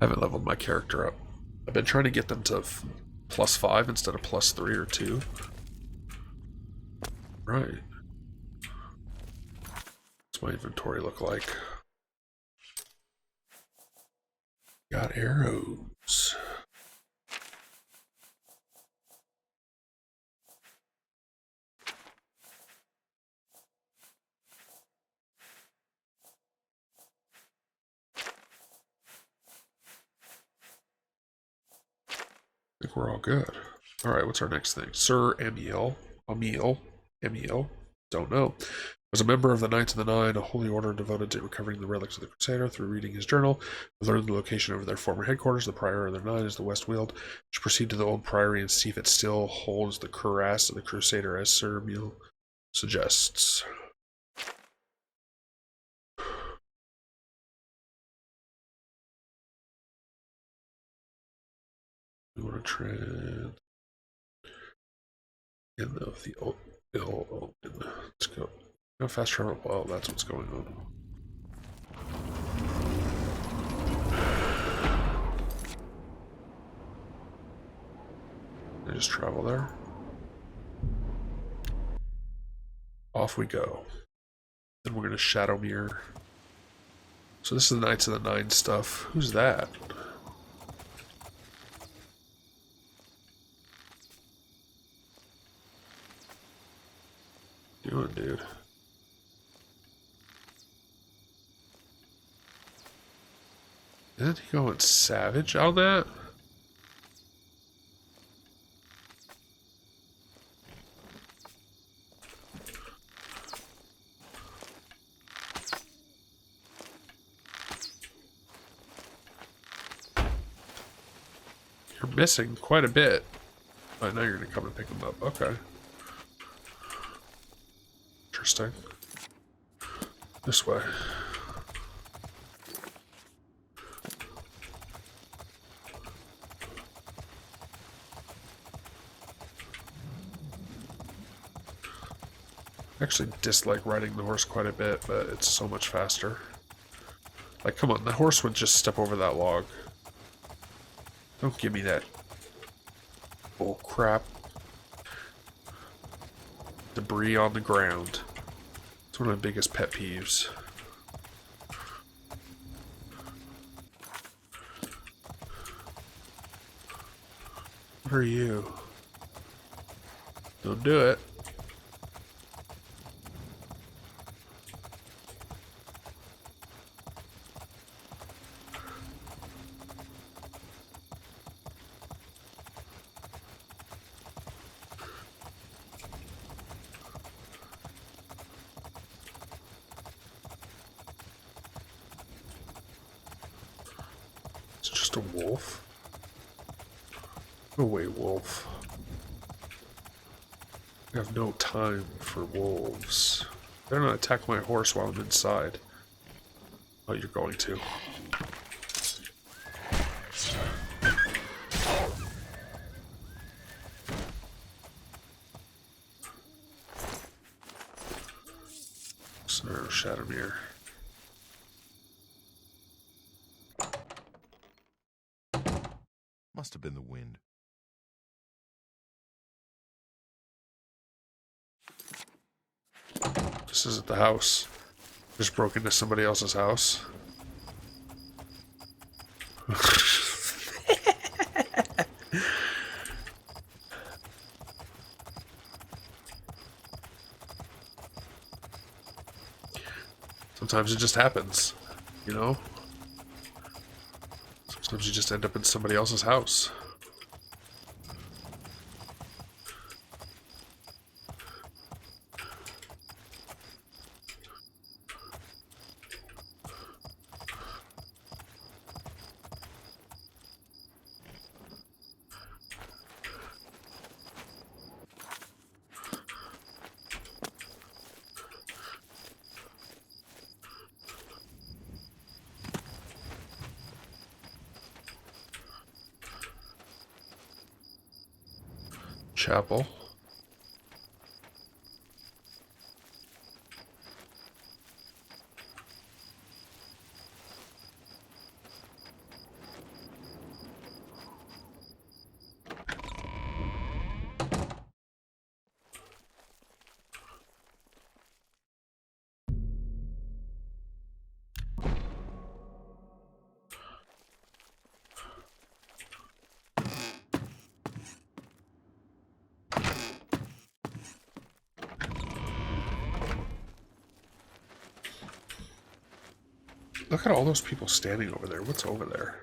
I haven't leveled my character up. I've been trying to get them to +5 instead of +3 or 2. Right. What's my inventory look like? Got arrows. I think we're all good. Alright, what's our next thing? Sir Amiel. Amiel. Don't know. As a member of the Knights of the Nine, a holy order devoted to recovering the relics of the Crusader, through reading his journal, we learned the location of their former headquarters. The prior of the Nine is the West Weald. Should proceed to the old priory and see if it still holds the cuirass of the Crusader, as Sir Amiel suggests. We want to trend in the ill open. Let's go. No fast travel. Well, that's what's going on. I just travel there. Off we go. Then we're going to Shadow Mirror. So this is the Knights of the Nine stuff. Who's that? Doing, dude? Isn't he going savage on that? You're missing quite a bit. I know you're gonna come and pick him up. Okay. Interesting. This way. I actually dislike riding the horse quite a bit, but it's so much faster. Like, come on, the horse would just step over that log. Don't give me that bull crap. Debris on the ground. It's one of my biggest pet peeves. What are you? Don't do it. It's just a wolf. Go away, wolf. I have no time for wolves. They're gonna attack my horse while I'm inside. Oh, you're going to. So, Shadowmere. Must have been the wind. This isn't the house. Just broke into somebody else's house. Sometimes it just happens, you know? Sometimes you just end up in somebody else's house. Chapel. Look at all those people standing over there. What's over there?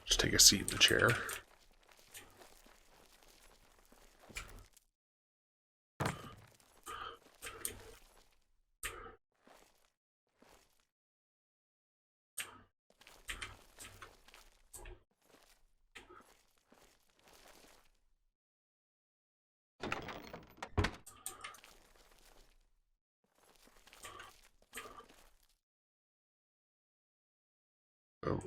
Just take a seat in the chair. Oh.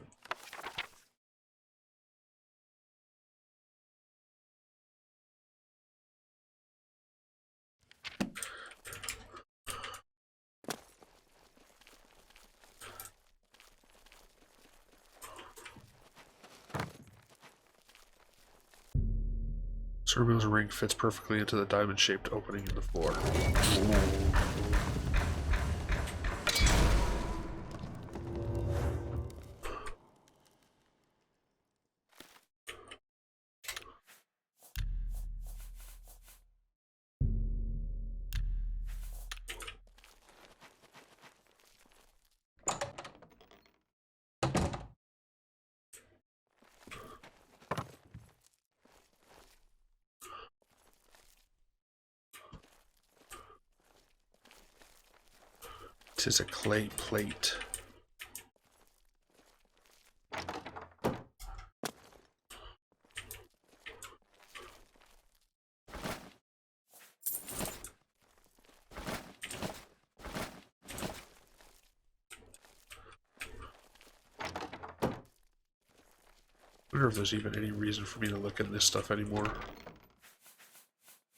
Serbia's ring fits perfectly into the diamond-shaped opening in the floor. Tis a clay plate. I wonder if there's even any reason for me to look at this stuff anymore.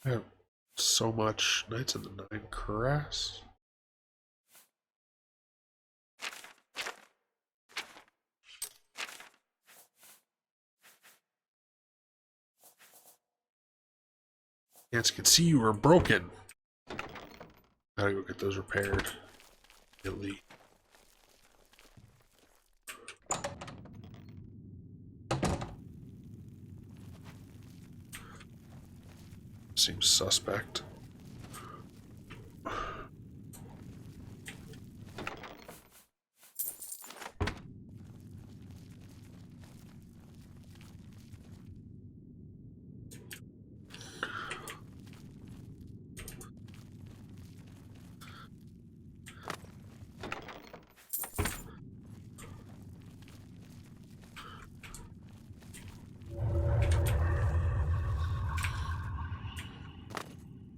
I have so much Knights of the Nine Cuirass. Yes, I can see you were broken. Gotta go get those repaired. Elite. Seems suspect.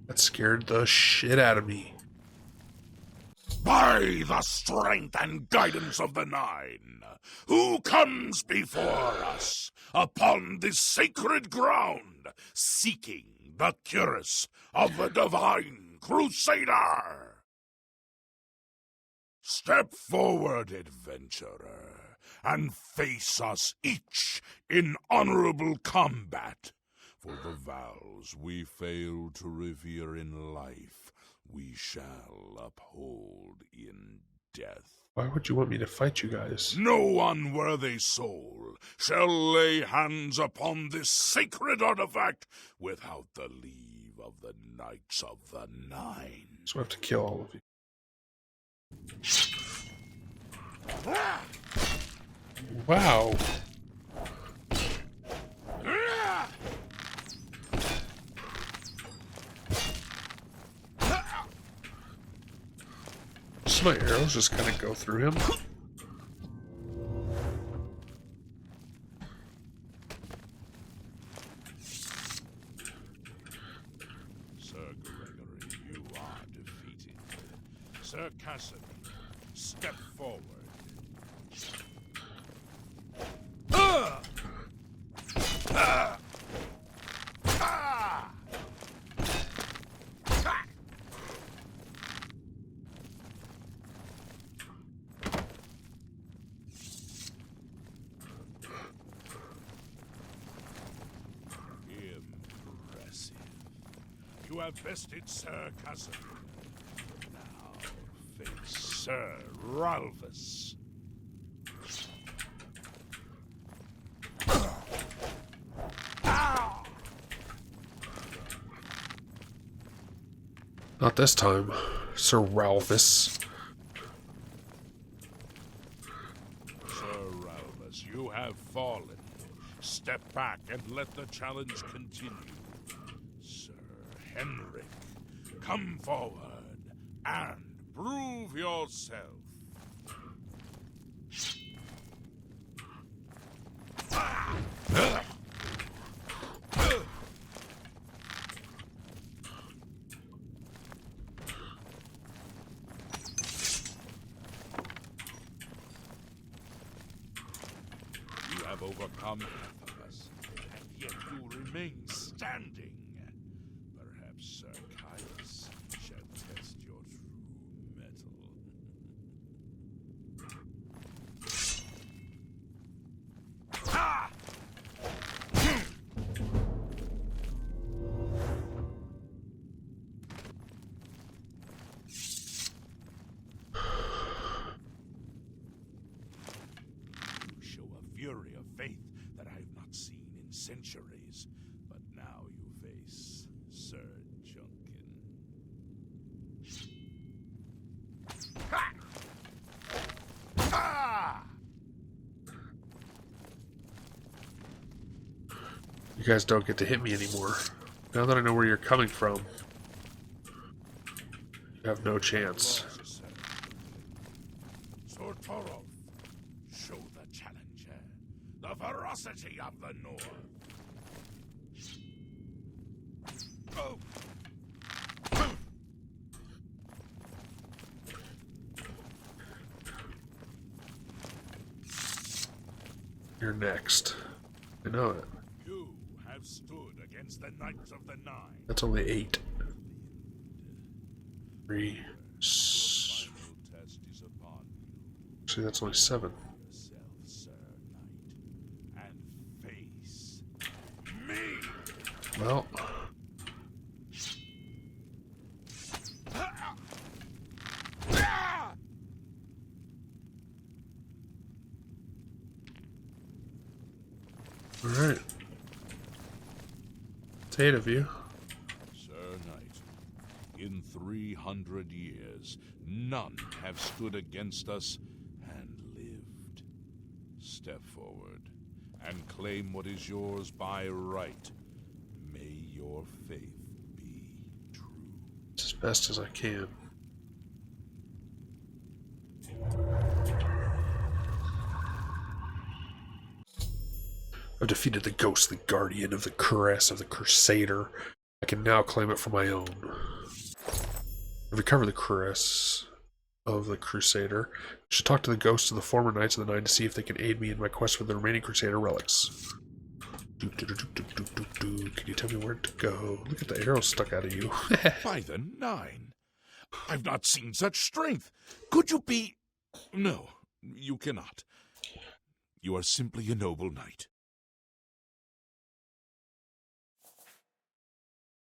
That scared the shit out of me. By the strength and guidance of the Nine, who comes before us upon this sacred ground, seeking the cuirass of the Divine Crusader? Step forward, adventurer, and face us each in honorable combat. For the vows we fail to revere in life, we shall uphold in death. Why would you want me to fight you guys? No unworthy soul shall lay hands upon this sacred artifact without the leave of the Knights of the Nine. So I have to kill all of you. Wow. So my arrows just kind of go through him. Sir Gregory, you are defeated. Sir Cassidy, step forward. You have bested Sir Casimir. Now face Sir Ralphus. Not this time, Sir Ralphus. Sir Ralphus, you have fallen. Step back and let the challenge continue. Sir Henrik, come forward and prove yourself. You have overcome half of us, and yet you remain standing. Perhaps Sir Caius shall test your true mettle. Ah! Show a fury of faith that I have not seen in centuries. But now you face Sir Junkin. Ha! Ah! You guys don't get to hit me anymore. Now that I know where you're coming from, you have no chance. Sir Torolf, show the challenger the ferocity of the North. Oh. You're next. I know it. You have stood against the Knights of the Nine. That's only 8. 3. Final test is upon you. See, that's only 7. Yourself, Sir Knight, and face me. Well, alright. It's 8 of you. Sir Knight, in 300 years, none have stood against us and lived. Step forward and claim what is yours by right. May your faith be true. It's as best as I can. I've defeated the ghostly guardian of the caress of the Crusader. I can now claim it for my own. I've recovered the caress of the Crusader. I should talk to the ghosts of the former Knights of the Nine to see if they can aid me in my quest for the remaining Crusader relics. Can you tell me where to go? Look at the arrow stuck out of you. By the Nine, I've not seen such strength. Could you be... No, you cannot. You are simply a noble knight.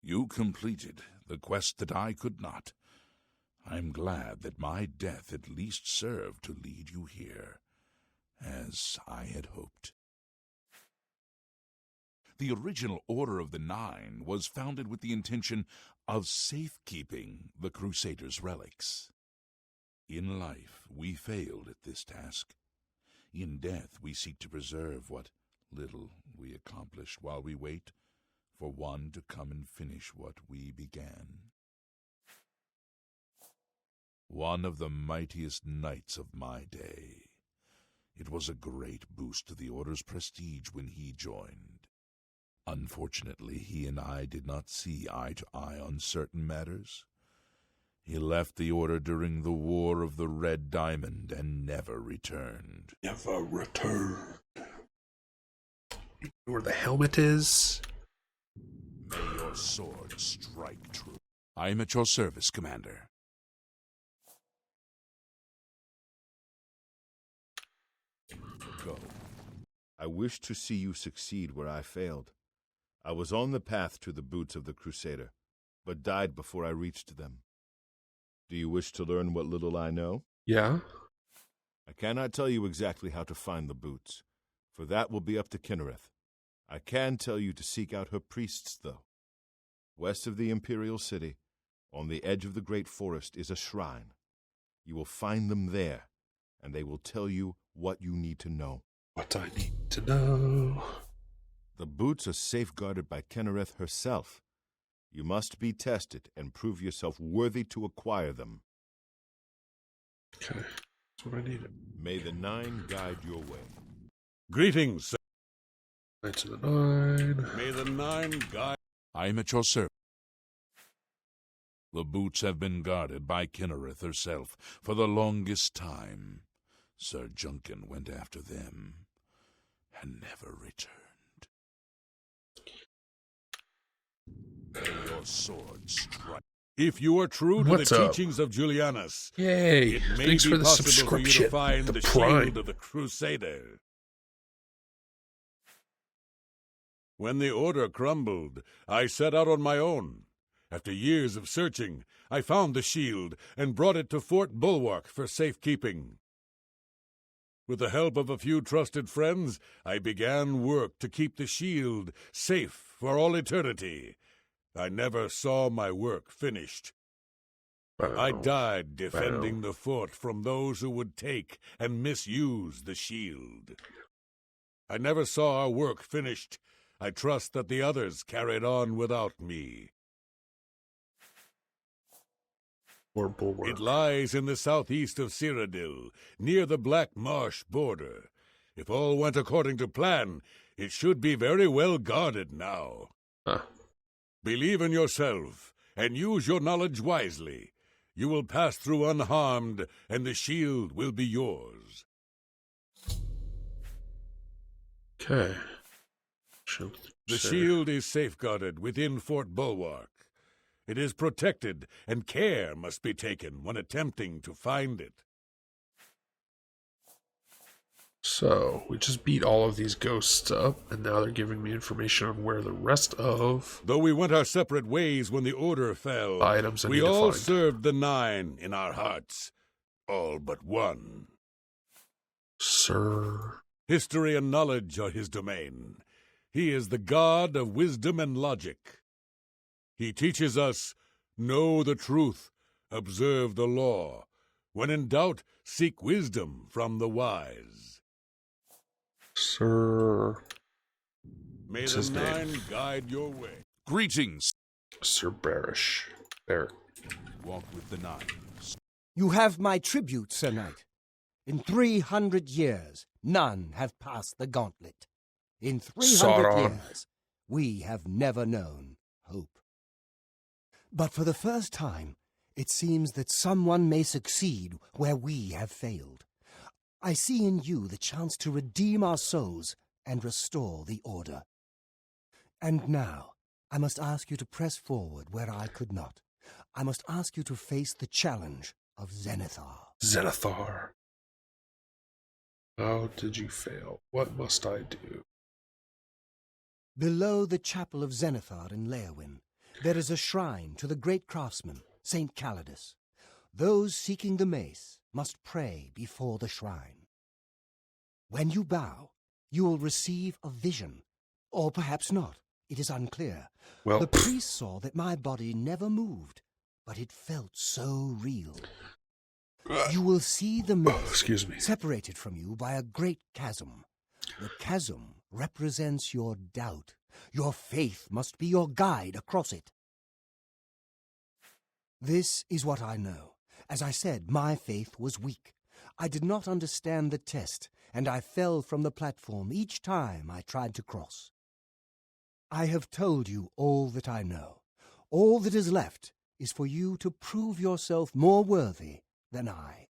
You completed the quest that I could not. I'm glad that my death at least served to lead you here, as I had hoped. The original Order of the Nine was founded with the intention of safekeeping the Crusaders' relics. In life, we failed at this task. In death, we seek to preserve what little we accomplished while we wait for one to come and finish what we began. One of the mightiest knights of my day. It was a great boost to the Order's prestige when he joined. Unfortunately, he and I did not see eye to eye on certain matters. He left the Order during the War of the Red Diamond and never returned. Never returned. You know where the helmet is? May your sword strike true. I am at your service, Commander. Go. I wish to see you succeed where I failed. I was on the path to the boots of the Crusader, but died before I reached them. Do you wish to learn what little I know? Yeah. I cannot tell you exactly how to find the boots, for that will be up to Kinnereth. I can tell you to seek out her priests, though. West of the Imperial City, on the edge of the great forest, is a shrine. You will find them there, and they will tell you what you need to know. What I need to know. The boots are safeguarded by Kinnereth herself. You must be tested and prove yourself worthy to acquire them. Okay. That's what I needed. May the Nine guide your way. Greetings, sir. Knights of the Nine. May the Nine guide. I am at your service. The boots have been guarded by Kinnereth herself for the longest time. Sir Junkin went after them and never returned. May your sword strike. If you are true to What's the up? teachings of Julianus, Yay! it may Thanks be for the possible for you subscription. to find The the Prime. shield of the Crusader. When the Order crumbled, I set out on my own. After years of searching, I found the shield and brought it to Fort Bulwark for safekeeping. With the help of a few trusted friends, I began work to keep the shield safe for all eternity. I never saw my work finished. I died defending the fort from those who would take and misuse the shield. I never saw our work finished. I trust that the others carried on without me. Or Bulwark. It lies in the southeast of Cyrodiil, near the Black Marsh border. If all went according to plan, it should be very well guarded now. Huh. Believe in yourself, and use your knowledge wisely. You will pass through unharmed, and the shield will be yours. Okay. The shield is safeguarded within Fort Bulwark. It is protected, and care must be taken when attempting to find it. So, we just beat all of these ghosts up, and now they're giving me information on where the rest of Though we went our separate ways when the Order fell, items I we need to all find. served the Nine in our hearts. All but one. Sir. History and knowledge are his domain. He is the god of wisdom and logic. He teaches us, know the truth, observe the law. When in doubt, seek wisdom from the wise. Sir. May What's the his name? Nine guide your way. Greetings. Sir Bearish. There. Walk with the Nine. You have my tribute, Sir Knight. In 300 years, none have passed the gauntlet. In 300 Sauron. years, we have never known hope. But for the first time, it seems that someone may succeed where we have failed. I see in you the chance to redeem our souls and restore the Order. And now, I must ask you to press forward where I could not. I must ask you to face the challenge of Zenithar. Zenithar. How did you fail? What must I do? Below the chapel of Zenithar in Leowyn, there is a shrine to the great craftsman, Saint Calidus. Those seeking the mace must pray before the shrine. When you bow, you will receive a vision, or perhaps not. It is unclear. Well, The priest saw that my body never moved, but it felt so real. You will see the mace excuse me. separated from you by a great chasm. The chasm represents your doubt. Your faith must be your guide across it. This is what I know. As I said, my faith was weak. I did not understand the test, and I fell from the platform each time I tried to cross. I have told you all that I know. All that is left is for you to prove yourself more worthy than I.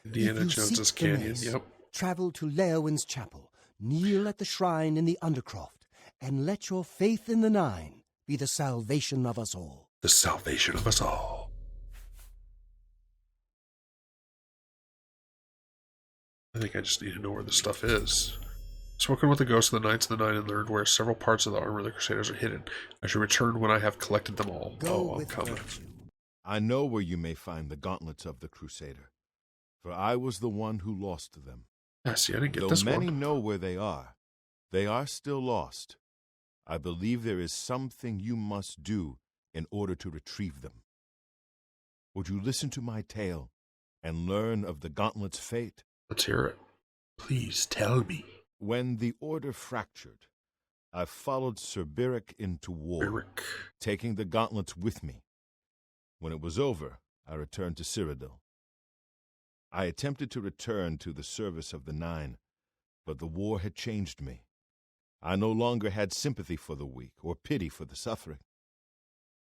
Indiana If you Jones's seek the Canyon. mace, Yep. travel to Leowyn's chapel, kneel at the shrine in the Undercroft, and let your faith in the Nine be the salvation of us all. The salvation of us all. I think I just need to know where the stuff is. Spoken with the ghosts of the Knights of the Nine and learned where several parts of the armor of the Crusaders are hidden. I shall return when I have collected them all. Go I'm with coming. virtue. I know where you may find the gauntlets of the Crusader, for I was the one who lost them. Yeah, see, I didn't get Though this many one. know where they are still lost. I believe there is something you must do in order to retrieve them. Would you listen to my tale and learn of the gauntlet's fate? Let's hear it. Please tell me. When the order fractured, I followed Sir Beric into war, Eric. taking the gauntlets with me. When it was over, I returned to Cyrodiil. I attempted to return to the service of the Nine, but the war had changed me. I no longer had sympathy for the weak or pity for the suffering.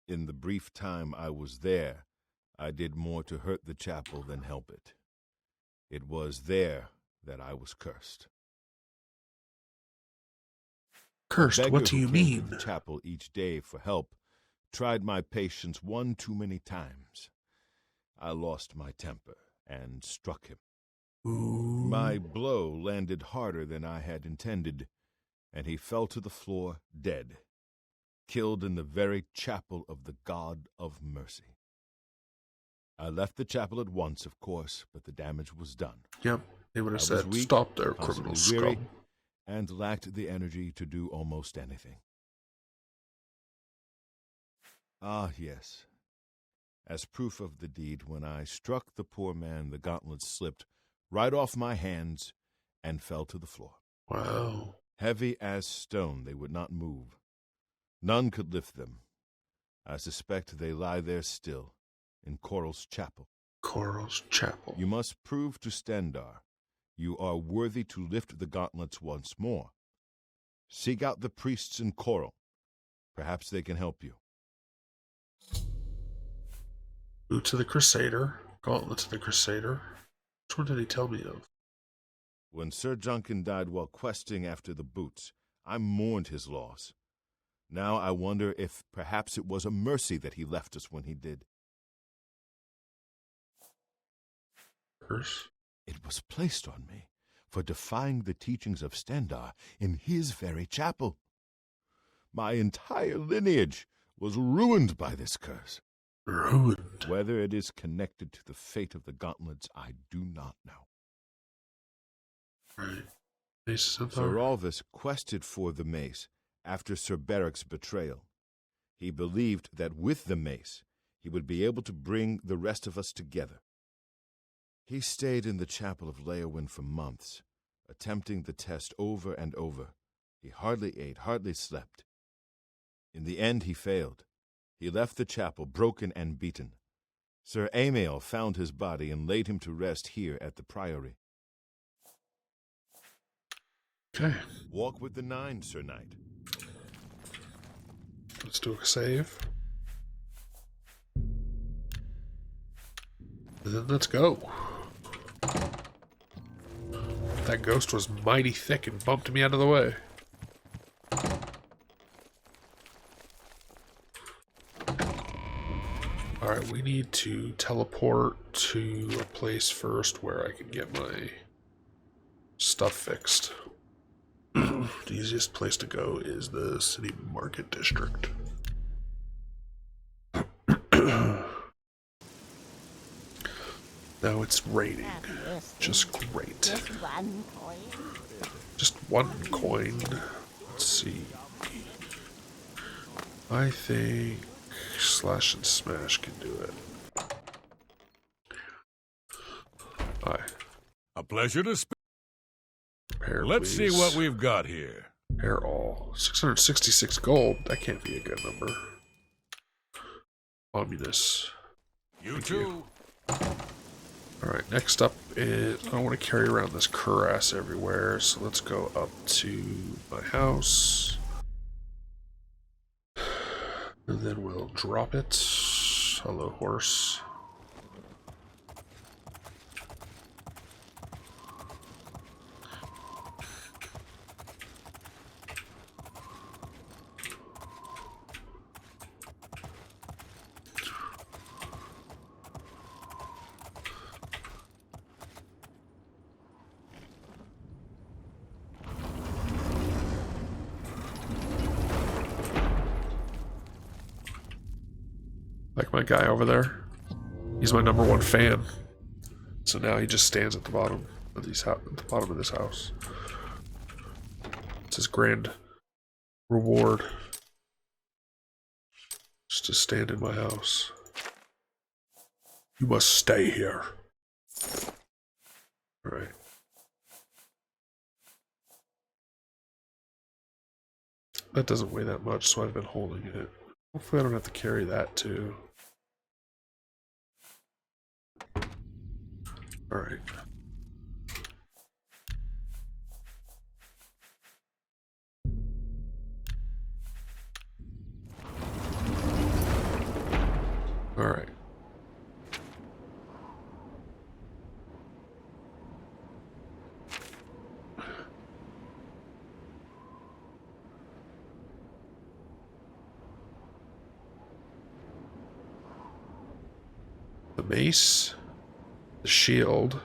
In the brief time I was there, I did more to hurt the chapel than help it. It was there that I was cursed. Cursed, Beggar what do who you came mean? to the chapel each day for help tried my patience one too many times. I lost my temper and struck him. Ooh. My blow landed harder than I had intended, and he fell to the floor dead, killed in the very chapel of the God of Mercy. I left the chapel at once, of course, but the damage was done. Yep, they would I have was said, weak, stop there, constantly criminal weary, scum. and lacked the energy to do almost anything. Ah, yes. As proof of the deed, when I struck the poor man, the gauntlets slipped right off my hands and fell to the floor. Wow. Heavy as stone, they would not move. None could lift them. I suspect they lie there still, in Coral's chapel. Coral's Chapel. You must prove to Stendar you are worthy to lift the gauntlets once more. Seek out the priests in Coral. Perhaps they can help you. Boots of the Crusader. Gauntlets of the Crusader. Which one did he tell me of? When Sir Juncan died while questing after the boots, I mourned his loss. Now I wonder if perhaps it was a mercy that he left us when he did. Curse. It was placed on me for defying the teachings of Stendar in his very chapel. My entire lineage was ruined by this curse. Ruined. Whether it is connected to the fate of the gauntlets, I do not know. Right. Mace of Sir Empire. Alvis quested for the mace after Sir Beric's betrayal. He believed that with the mace, he would be able to bring the rest of us together. He stayed in the chapel of Leowyn for months, attempting the test over and over. He hardly ate, hardly slept. In the end, he failed. He left the chapel broken and beaten. Sir Amael found his body and laid him to rest here at the priory. Okay. Walk with the Nine, Sir Knight. Let's do a save. And then let's go. That ghost was mighty thick and bumped me out of the way. Alright, we need to teleport to a place first where I can get my stuff fixed. The easiest place to go is the city market district. Now it's raining. Just great. Just one coin. Let's see. I think Slash and Smash can do it. Hi. A pleasure to speak. Repair, Let's see please. what we've got here. Repair all. 666 gold. That can't be a good number. Ominous. You too. Alright, next up is... I don't want to carry around this cuirass everywhere, so let's go up to my house. And then we'll drop it. Hello, horse. Like my guy over there. He's my #1 fan. So now he just stands at the bottom of this house. It's his grand reward. Just to stand in my house. You must stay here. Alright. That doesn't weigh that much, so I've been holding it. Hopefully I don't have to carry that too. Alright. Alright. The mace, the shield,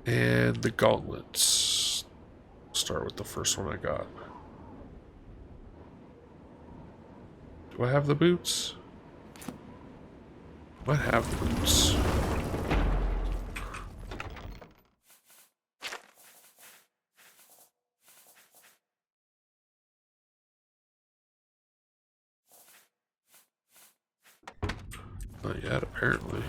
and the gauntlets. Start with the first one I got. Do I have the boots? I might have the boots. Not yet, apparently.